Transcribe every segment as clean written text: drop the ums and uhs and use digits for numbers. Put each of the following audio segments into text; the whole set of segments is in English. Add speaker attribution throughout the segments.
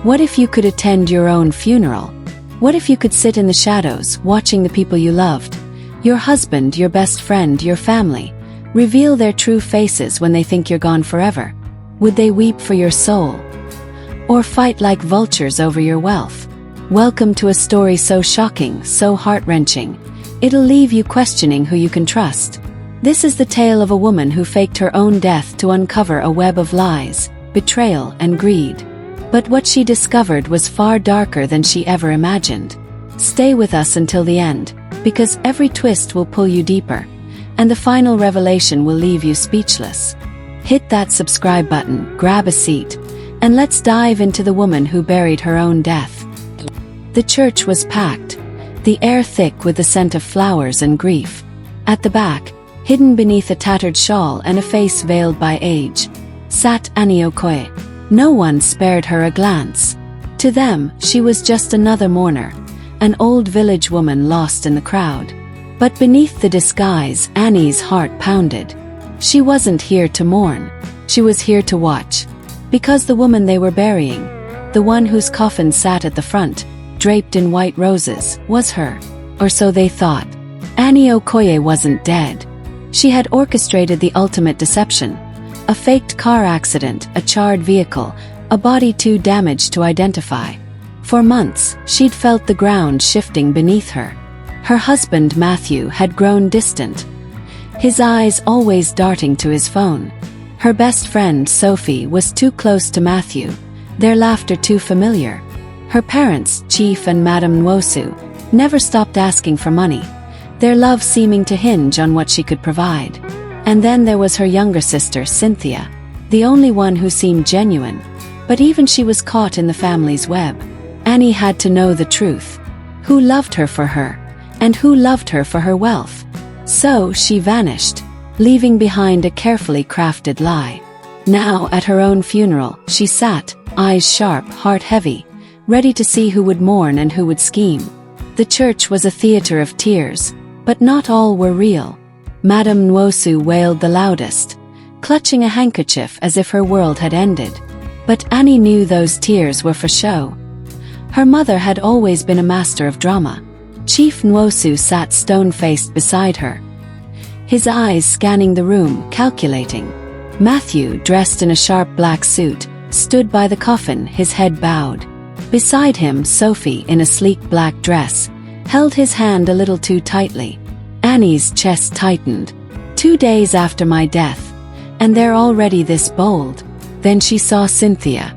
Speaker 1: What if you could attend your own funeral? What if you could sit in the shadows, watching the people you loved, your husband, your best friend, your family, reveal their true faces when they think you're gone forever? Would they weep for your soul? Or fight like vultures over your wealth? Welcome to a story so shocking, so heart-wrenching, it'll leave you questioning who you can trust. This is the tale of a woman who faked her own death to uncover a web of lies, betrayal, and greed. But what she discovered was far darker than she ever imagined. Stay with us until the end, because every twist will pull you deeper, and the final revelation will leave you speechless. Hit that subscribe button, grab a seat, and let's dive into the woman who buried her own death. The church was packed, the air thick with the scent of flowers and grief. At the back, hidden beneath a tattered shawl and a face veiled by age, sat Annie Okoye. No one spared her a glance. To them, she was just another mourner, an old village woman lost in the crowd. But beneath the disguise, Annie's heart pounded. She wasn't here to mourn. She was here to watch. Because the woman they were burying, the one whose coffin sat at the front, draped in white roses, was her. Or so they thought. Annie Okoye wasn't dead. She had orchestrated the ultimate deception. A faked car accident, a charred vehicle, a body too damaged to identify. For months, she'd felt the ground shifting beneath her. Her husband, Matthew, had grown distant, his eyes always darting to his phone. Her best friend, Sophie, was too close to Matthew, their laughter too familiar. Her parents, Chief and Madame Nwosu, never stopped asking for money, their love seeming to hinge on what she could provide. And then there was her younger sister, Cynthia, the only one who seemed genuine, but even she was caught in the family's web. Annie had to know the truth. Who loved her for her, and who loved her for her wealth? So she vanished, leaving behind a carefully crafted lie. Now, at her own funeral, she sat, eyes sharp, heart heavy, ready to see who would mourn and who would scheme. The church was a theater of tears, but not all were real. Madame Nwosu wailed the loudest, clutching a handkerchief as if her world had ended. But Annie knew those tears were for show. Her mother had always been a master of drama. Chief Nwosu sat stone-faced beside her, his eyes scanning the room, calculating. Matthew, dressed in a sharp black suit, stood by the coffin, his head bowed. Beside him, Sophie, in a sleek black dress, held his hand a little too tightly. Annie's chest tightened. 2 days after my death, and they're already this bold. Then she saw Cynthia.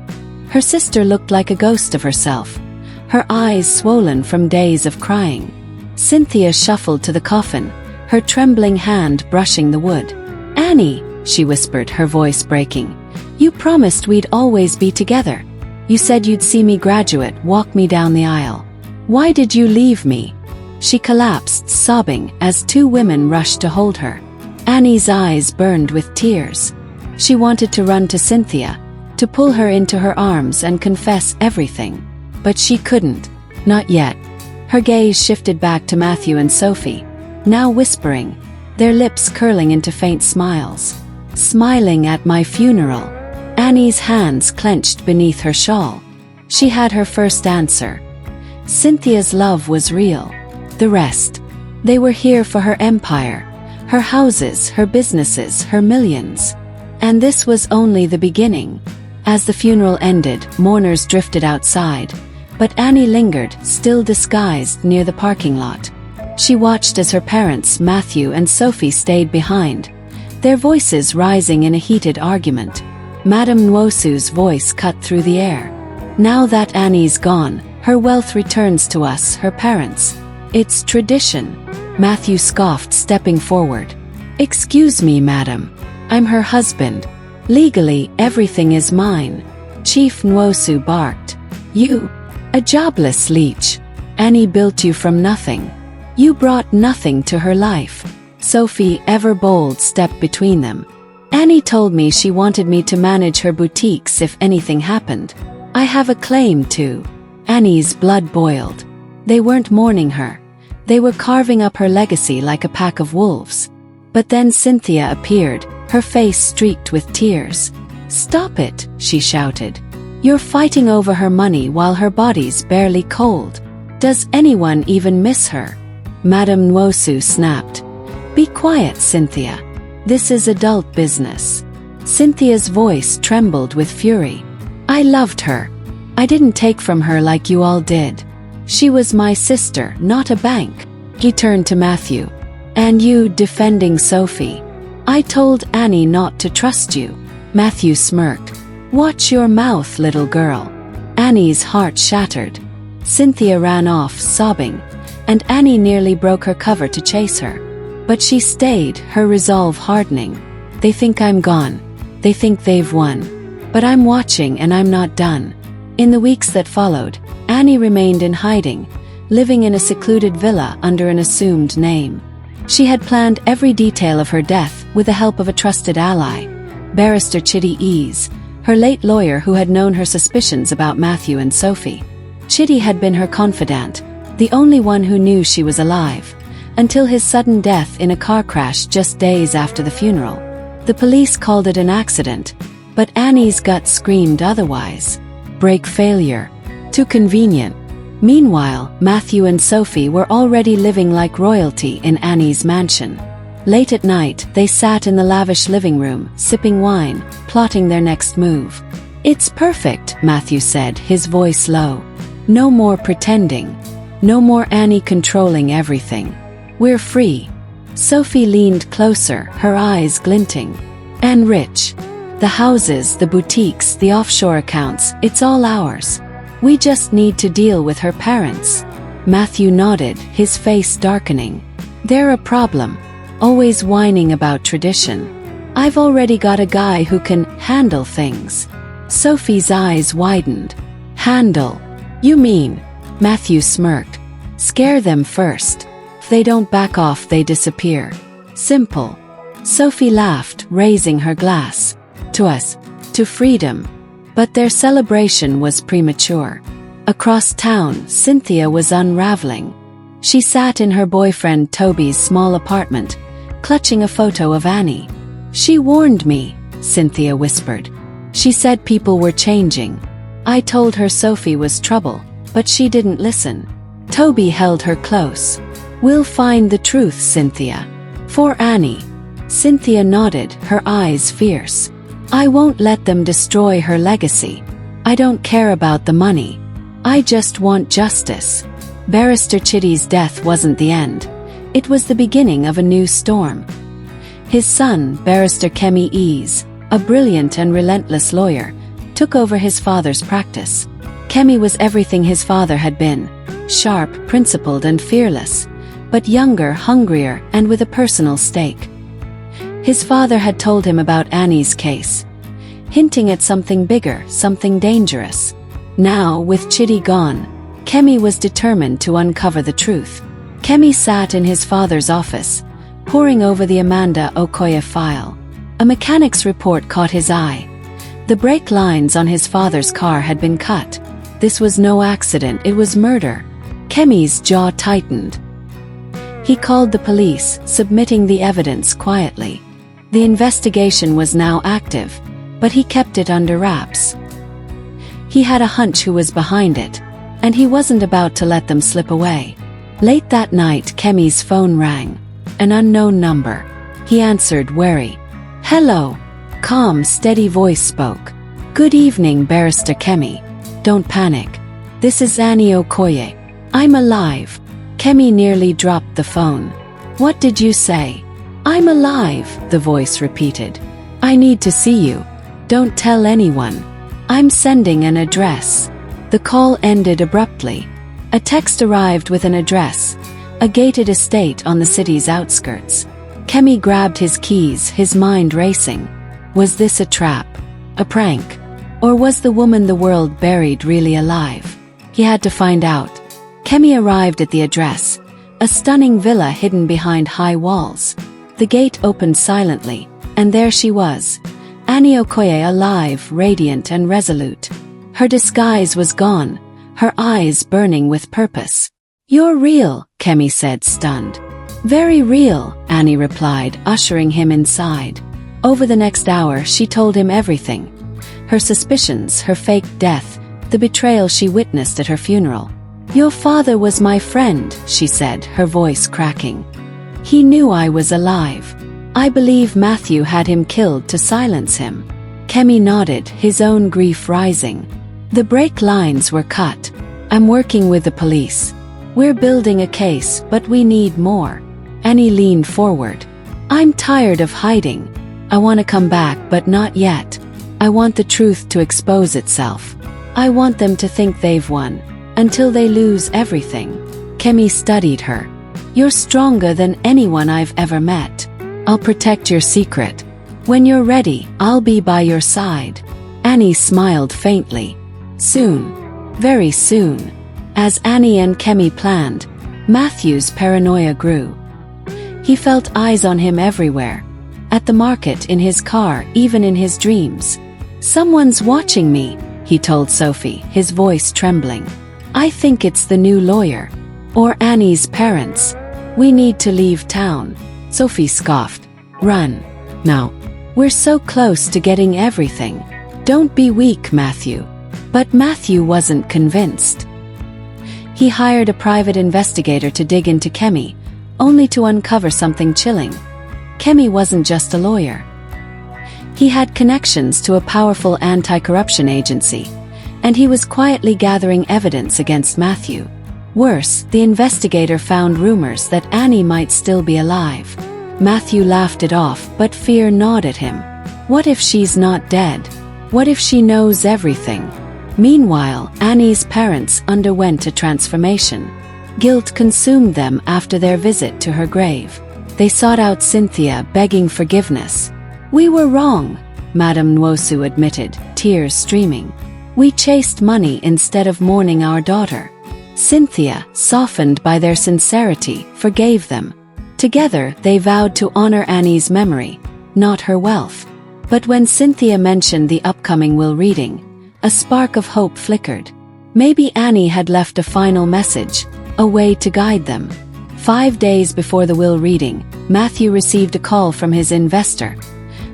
Speaker 1: Her sister looked like a ghost of herself, her eyes swollen from days of crying. Cynthia shuffled to the coffin, her trembling hand brushing the wood. "Annie," she whispered, her voice breaking, "you promised we'd always be together. You said you'd see me graduate, walk me down the aisle. Why did you leave me?" She collapsed, sobbing, as 2 women rushed to hold her. Annie's eyes burned with tears. She wanted to run to Cynthia, to pull her into her arms and confess everything. But she couldn't. Not yet. Her gaze shifted back to Matthew and Sophie, now whispering, their lips curling into faint smiles. "Smiling at my funeral." Annie's hands clenched beneath her shawl. She had her first answer. Cynthia's love was real. The rest. They were here for her empire, her houses, her businesses, her millions. And this was only the beginning. As the funeral ended, mourners drifted outside, but Annie lingered, still disguised, near the parking lot. She watched as her parents, Matthew and Sophie, stayed behind, their voices rising in a heated argument. Madame Nwosu's voice cut through the air. "Now that Annie's gone, her wealth returns to us, her parents. It's tradition." Matthew scoffed, stepping forward. "Excuse me, madam. I'm her husband. Legally, everything is mine." Chief Nwosu barked. "You, a jobless leech. Annie built you from nothing. You brought nothing to her life." Sophie, ever bold, stepped between them. "Annie told me she wanted me to manage her boutiques if anything happened. I have a claim to." Annie's blood boiled. They weren't mourning her. They were carving up her legacy like a pack of wolves. But then Cynthia appeared, her face streaked with tears. "Stop it," she shouted. You're fighting over her money while her body's barely cold. Does anyone even miss her? Madame Nwosu snapped. Be quiet, Cynthia. This is adult business. Cynthia's voice trembled with fury. I loved her. I didn't take from her like you all did. She was my sister, not a bank. He turned to Matthew. And you defending Sophie. I told Annie not to trust you. Matthew smirked. Watch your mouth, little girl. Annie's heart shattered. Cynthia ran off, sobbing, and Annie nearly broke her cover to chase her. But she stayed, her resolve hardening. They think I'm gone. They think they've won. But I'm watching and I'm not done. In the weeks that followed, Annie remained in hiding, living in a secluded villa under an assumed name. She had planned every detail of her death with the help of a trusted ally, Barrister Chitty Ease, her late lawyer who had known her suspicions about Matthew and Sophie. Chitty had been her confidant, the only one who knew she was alive, until his sudden death in a car crash just days after the funeral. The police called it an accident, but Annie's gut screamed otherwise. Break failure. Too convenient. Meanwhile, Matthew and Sophie were already living like royalty in Annie's mansion. Late at night, they sat in the lavish living room, sipping wine, plotting their next move. It's perfect, Matthew said, his voice low. No more pretending. No more Annie controlling everything. We're free. Sophie leaned closer, her eyes glinting. And rich. The houses, the boutiques, the offshore accounts, it's all ours. We just need to deal with her parents. Matthew nodded, his face darkening. They're a problem. Always whining about tradition. I've already got a guy who can handle things. Sophie's eyes widened. Handle? You mean? Matthew smirked. Scare them first. If they don't back off, they disappear. Simple. Sophie laughed, raising her glass. To us. To freedom. But their celebration was premature. Across town, Cynthia was unraveling. She sat in her boyfriend Toby's small apartment, clutching a photo of Annie. She warned me, Cynthia whispered. She said people were changing. I told her Sophie was trouble, but she didn't listen. Toby held her close. We'll find the truth, Cynthia. For Annie. Cynthia nodded, her eyes fierce. I won't let them destroy her legacy. I don't care about the money. I just want justice. Barrister Chitty's death wasn't the end. It was the beginning of a new storm. His son, Barrister Kemi Ease, a brilliant and relentless lawyer, took over his father's practice. Kemi was everything his father had been, sharp, principled and fearless, but younger, hungrier, and with a personal stake. His father had told him about Annie's case, hinting at something bigger, something dangerous. Now, with Chitty gone, Kemi was determined to uncover the truth. Kemi sat in his father's office, poring over the Amanda Okoye file. A mechanic's report caught his eye. The brake lines on his father's car had been cut. This was no accident, it was murder. Kemi's jaw tightened. He called the police, submitting the evidence quietly. The investigation was now active, but he kept it under wraps. He had a hunch who was behind it, and he wasn't about to let them slip away. Late that night, Kemi's phone rang. An unknown number. He answered, wary. Hello. Calm, steady voice spoke. Good evening, Barrister Kemi. Don't panic. This is Annie Okoye. I'm alive. Kemi nearly dropped the phone. What did you say? I'm alive, the voice repeated. I need to see you. Don't tell anyone. I'm sending an address. The call ended abruptly. A text arrived with an address, a gated estate on the city's outskirts. Kemi grabbed his keys, his mind racing. Was this a trap? A prank? Or was the woman the world buried really alive? He had to find out. Kemi arrived at the address, a stunning villa hidden behind high walls. The gate opened silently, and there she was, Annie Okoye, alive, radiant and resolute. Her disguise was gone, her eyes burning with purpose. You're real, Kemi said, stunned. Very real, Annie replied, ushering him inside. Over the next hour she told him everything. Her suspicions, her fake death, the betrayal she witnessed at her funeral. "Your father was my friend," she said, her voice cracking. "He knew I was alive. I believe Matthew had him killed to silence him." Kemi nodded, his own grief rising. "The brake lines were cut. I'm working with the police. We're building a case, but we need more." Annie leaned forward. "I'm tired of hiding. I want to come back, but not yet. I want the truth to expose itself. I want them to think they've won, until they lose everything." Kemi studied her. "You're stronger than anyone I've ever met. I'll protect your secret. When you're ready, I'll be by your side." Annie smiled faintly. Soon. Very soon. As Annie and Kemi planned, Matthew's paranoia grew. He felt eyes on him everywhere. At the market, in his car, even in his dreams. "Someone's watching me," he told Sophie, his voice trembling. "I think it's the new lawyer. Or Annie's parents. We need to leave town." Sophie scoffed. "Run. Now. We're so close to getting everything. Don't be weak, Matthew." But Matthew wasn't convinced. He hired a private investigator to dig into Kemi, only to uncover something chilling. Kemi wasn't just a lawyer. He had connections to a powerful anti-corruption agency, and he was quietly gathering evidence against Matthew. Worse, the investigator found rumors that Annie might still be alive. Matthew laughed it off, but fear gnawed at him. What if she's not dead? What if she knows everything? Meanwhile, Annie's parents underwent a transformation. Guilt consumed them after their visit to her grave. They sought out Cynthia, begging forgiveness. "We were wrong," Madame Nwosu admitted, tears streaming. "We chased money instead of mourning our daughter." Cynthia, softened by their sincerity, forgave them. Together, they vowed to honor Annie's memory, not her wealth. But when Cynthia mentioned the upcoming will reading, a spark of hope flickered. Maybe Annie had left a final message, a way to guide them. 5 days before the will reading, Matthew received a call from his investor,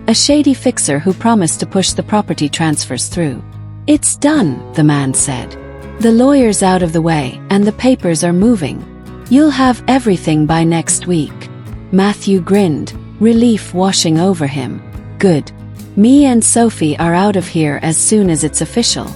Speaker 1: a shady fixer who promised to push the property transfers through. "It's done," the man said. "The lawyer's out of the way, and the papers are moving. You'll have everything by next week." Matthew grinned, relief washing over him. "Good. Me and Sophie are out of here as soon as it's official.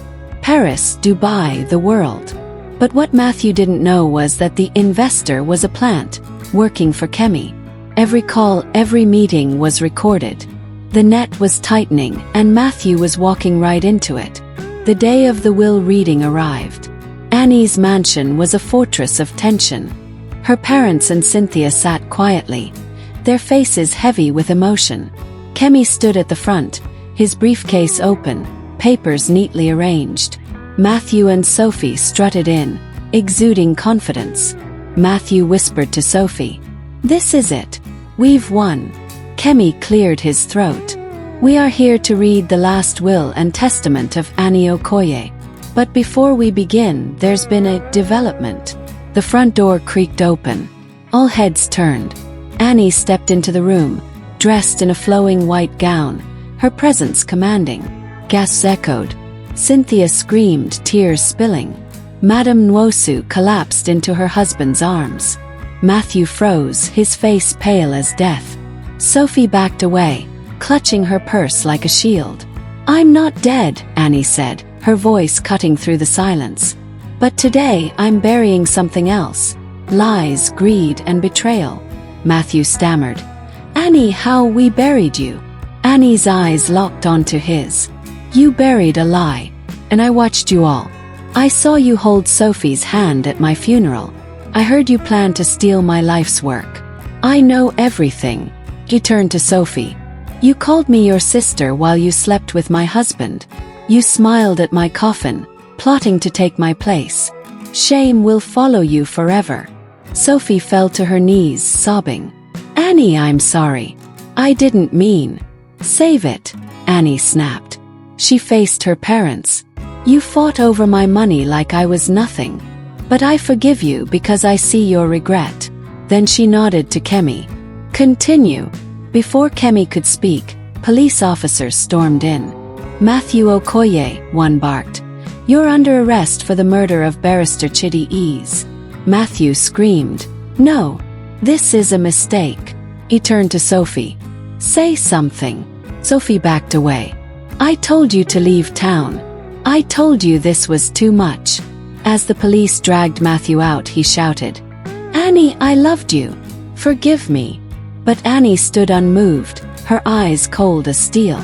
Speaker 1: Paris, Dubai, the world." But what Matthew didn't know was that the investor was a plant, working for Kemi. Every call, every meeting was recorded. The net was tightening, and Matthew was walking right into it. The day of the will reading arrived. Annie's mansion was a fortress of tension. Her parents and Cynthia sat quietly, their faces heavy with emotion. Kemi stood at the front, his briefcase open, papers neatly arranged. Matthew and Sophie strutted in, exuding confidence. Matthew whispered to Sophie, "This is it. We've won." Kemi cleared his throat. "We are here to read the last will and testament of Annie Okoye. But before we begin, there's been a development." The front door creaked open. All heads turned. Annie stepped into the room, dressed in a flowing white gown, her presence commanding. Gasps echoed. Cynthia screamed, tears spilling. Madame Nwosu collapsed into her husband's arms. Matthew froze, his face pale as death. Sophie backed away, clutching her purse like a shield. "I'm not dead," Annie said, her voice cutting through the silence. "But today I'm burying something else. Lies, greed, and betrayal." Matthew stammered. "Annie, how we buried you." Annie's eyes locked onto his. "You buried a lie. And I watched you all. I saw you hold Sophie's hand at my funeral. I heard you plan to steal my life's work. I know everything." He turned to Sophie. "You called me your sister while you slept with my husband. You smiled at my coffin, plotting to take my place. Shame will follow you forever." Sophie fell to her knees, sobbing. "Annie, I'm sorry. I didn't mean." "Save it," Annie snapped. She faced her parents. "You fought over my money like I was nothing. But I forgive you because I see your regret." Then she nodded to Kemi. "Continue." Before Kemi could speak, police officers stormed in. "Matthew Okoye," one barked. "You're under arrest for the murder of Barrister Chitty Ease." Matthew screamed, "No, this is a mistake." He turned to Sophie. "Say something." Sophie backed away. "I told you to leave town. I told you this was too much." As the police dragged Matthew out, he shouted, "Annie, I loved you. Forgive me." But Annie stood unmoved, her eyes cold as steel.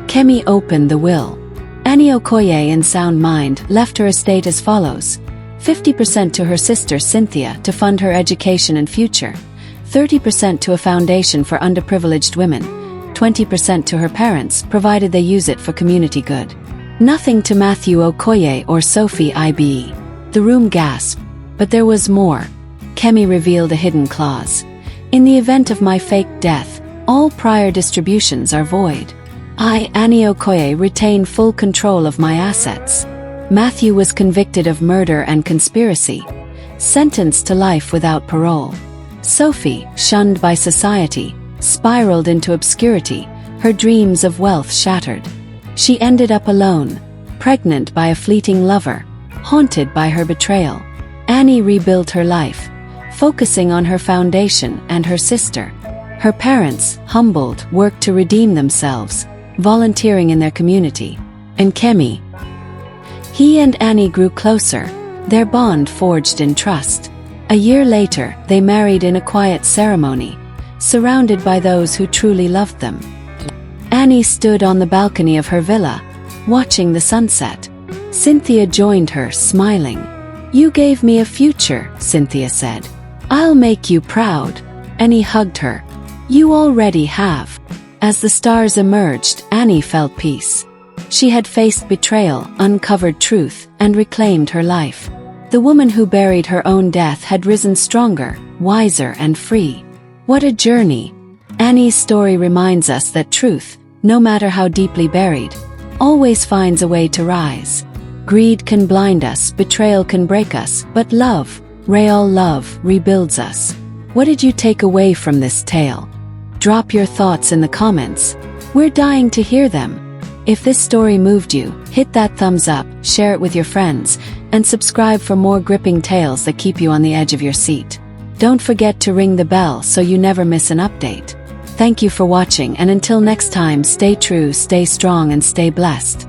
Speaker 1: Kemi opened the will. Annie Okoye, in sound mind, left her estate as follows: 50% to her sister Cynthia to fund her education and future, 30% to a foundation for underprivileged women, 20% to her parents provided they use it for community good. Nothing to Matthew Okoye or Sophie Ibe. The room gasped, but there was more. Kemi revealed a hidden clause. "In the event of my fake death, all prior distributions are void. I, Annie Okoye, retain full control of my assets." Matthew was convicted of murder and conspiracy, sentenced to life without parole. Sophie, shunned by society, spiraled into obscurity, her dreams of wealth shattered. She ended up alone, pregnant by a fleeting lover, haunted by her betrayal. Annie rebuilt her life, focusing on her foundation and her sister. Her parents, humbled, worked to redeem themselves, volunteering in their community. And Kemi. He and Annie grew closer, their bond forged in trust. A year later, they married in a quiet ceremony, surrounded by those who truly loved them. Annie stood on the balcony of her villa, watching the sunset. Cynthia joined her, smiling. "You gave me a future," Cynthia said. "I'll make you proud." And he hugged her. "You already have." As the stars emerged, Annie felt peace. She had faced betrayal, uncovered truth, and reclaimed her life. The woman who buried her own death had risen stronger, wiser, and free. What a journey! Annie's story reminds us that truth, no matter how deeply buried, always finds a way to rise. Greed can blind us, betrayal can break us, but love, real love, rebuilds us. What did you take away from this tale? Drop your thoughts in the comments. We're dying to hear them. If this story moved you, hit that thumbs up, share it with your friends, and subscribe for more gripping tales that keep you on the edge of your seat. Don't forget to ring the bell so you never miss an update. Thank you for watching, and until next time, stay true, stay strong, and stay blessed.